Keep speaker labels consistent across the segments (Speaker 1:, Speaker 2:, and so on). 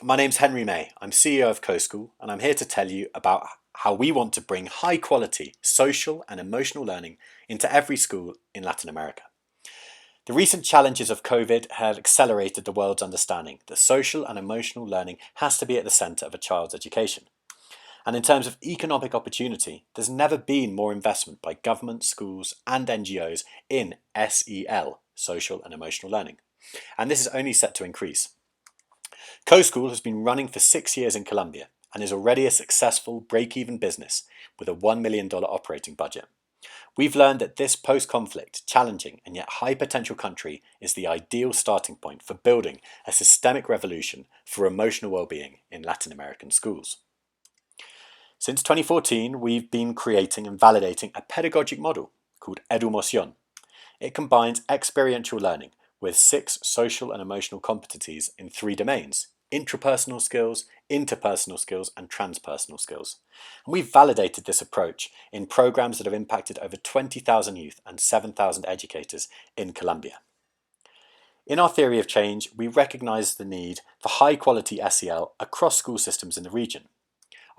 Speaker 1: My name's Henry May. I'm CEO of Coschool, and I'm here to tell you about how we want to bring high quality social and emotional learning into every school in Latin America. The recent challenges of COVID have accelerated the world's understanding that social and emotional learning has to be at the centre of a child's education. And in terms of economic opportunity, there's never been more investment by government, schools, and NGOs in SEL, social and emotional learning. And this is only set to increase. Coschool has been running for 6 years in Colombia and is already a successful break-even business with a $1 million operating budget. We've learned that this post-conflict, challenging and yet high-potential country is the ideal starting point for building a systemic revolution for emotional well-being in Latin American schools. Since 2014, we've been creating and validating a pedagogic model called Edumoción. It combines experiential learning with 6 social and emotional competencies in 3 domains: intrapersonal skills, interpersonal skills, and transpersonal skills. And we've validated this approach in programs that have impacted over 20,000 youth and 7,000 educators in Colombia. In our theory of change, we recognise the need for high-quality SEL across school systems in the region.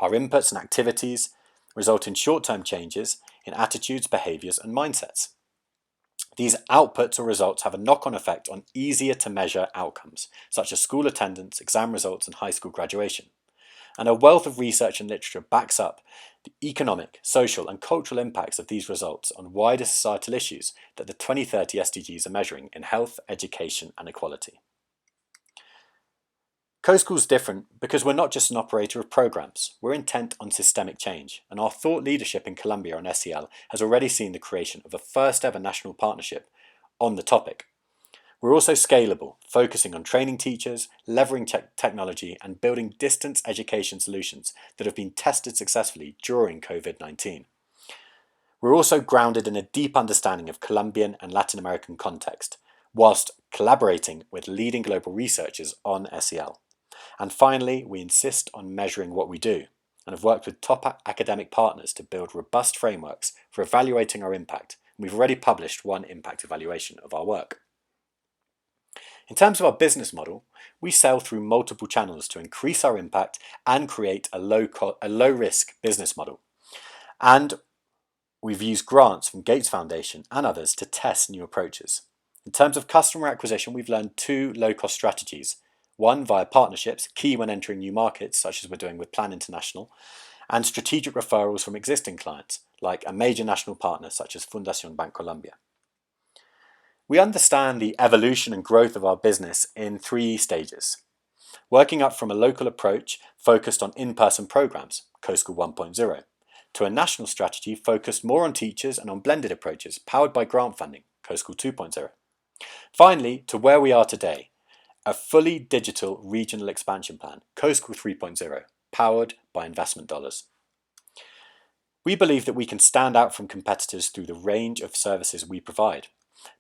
Speaker 1: Our inputs and activities result in short-term changes in attitudes, behaviours, and mindsets. These outputs or results have a knock-on effect on easier-to-measure outcomes, such as school attendance, exam results, and high school graduation. And a wealth of research and literature backs up the economic, social, and cultural impacts of these results on wider societal issues that the 2030 SDGs are measuring in health, education, and equality. Coschool's different because we're not just an operator of programs, we're intent on systemic change, and our thought leadership in Colombia on SEL has already seen the creation of a first ever national partnership on the topic. We're also scalable, focusing on training teachers, leveraging technology, and building distance education solutions that have been tested successfully during COVID-19. We're also grounded in a deep understanding of Colombian and Latin American context, whilst collaborating with leading global researchers on SEL. And finally, we insist on measuring what we do, and have worked with top academic partners to build robust frameworks for evaluating our impact. We've already published one impact evaluation of our work. In terms of our business model, we sell through multiple channels to increase our impact and create a low-risk business model. And we've used grants from Gates Foundation and others to test new approaches. In terms of customer acquisition, we've learned 2 low-cost strategies. One via partnerships, key when entering new markets, such as we're doing with Plan International, and strategic referrals from existing clients, like a major national partner such as Fundación Bancolombia. We understand the evolution and growth of our business in 3 stages. Working up from a local approach focused on in-person programs, Coschool 1.0, to a national strategy focused more on teachers and on blended approaches, powered by grant funding, Coschool 2.0. Finally, to where we are today, a fully digital regional expansion plan, Coschool 3.0, powered by investment dollars. We believe that we can stand out from competitors through the range of services we provide,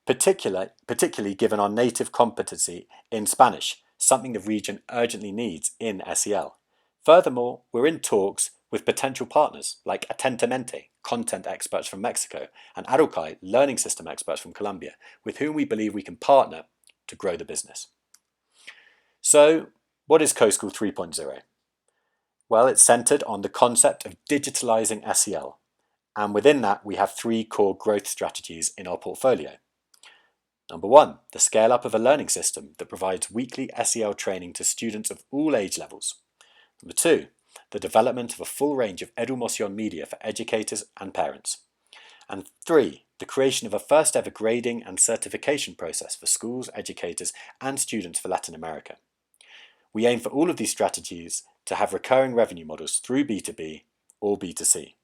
Speaker 1: particularly given our native competency in Spanish, something the region urgently needs in SEL. Furthermore, we're in talks with potential partners like Atentamente, content experts from Mexico, and Arukai, learning system experts from Colombia, with whom we believe we can partner to grow the business. So, what is Coschool 3.0? Well, it's centered on the concept of digitalizing SEL, and within that we have 3 core growth strategies in our portfolio. Number 1, the scale-up of a learning system that provides weekly SEL training to students of all age levels. Number 2, the development of a full range of Edumoción media for educators and parents. And 3, the creation of a first ever grading and certification process for schools, educators, and students for Latin America. We aim for all of these strategies to have recurring revenue models through B2B or B2C.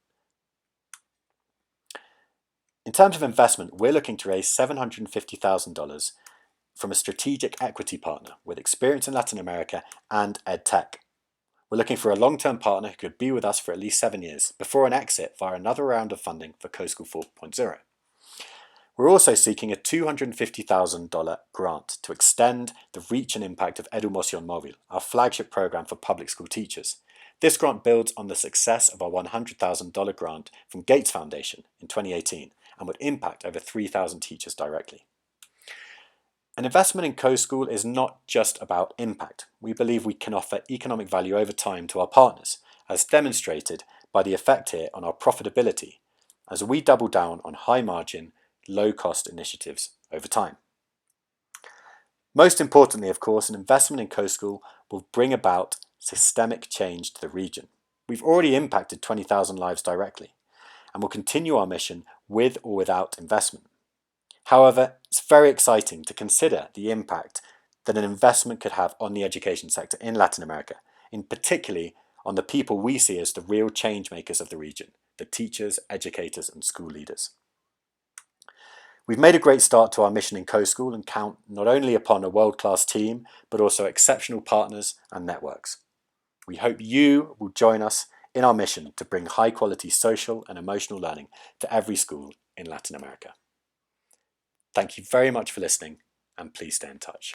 Speaker 1: In terms of investment, we're looking to raise $750,000 from a strategic equity partner with experience in Latin America and EdTech. We're looking for a long-term partner who could be with us for at least 7 years before an exit via another round of funding for Coschool 4.0. We're also seeking a $250,000 grant to extend the reach and impact of Edumoción Móvil, our flagship program for public school teachers. This grant builds on the success of our $100,000 grant from Gates Foundation in 2018 and would impact over 3,000 teachers directly. An investment in Coschool is not just about impact. We believe we can offer economic value over time to our partners, as demonstrated by the effect here on our profitability, as we double down on high margin, low cost initiatives over time. Most importantly, of course, an investment in Coschool will bring about systemic change to the region. We've already impacted 20,000 lives directly, and will continue our mission with or without investment. However, it's very exciting to consider the impact that an investment could have on the education sector in Latin America, in particularly on the people we see as the real change makers of the region, the teachers, educators and school leaders. We've made a great start to our mission in Coschool and count not only upon a world-class team, but also exceptional partners and networks. We hope you will join us in our mission to bring high-quality social and emotional learning to every school in Latin America. Thank you very much for listening, and please stay in touch.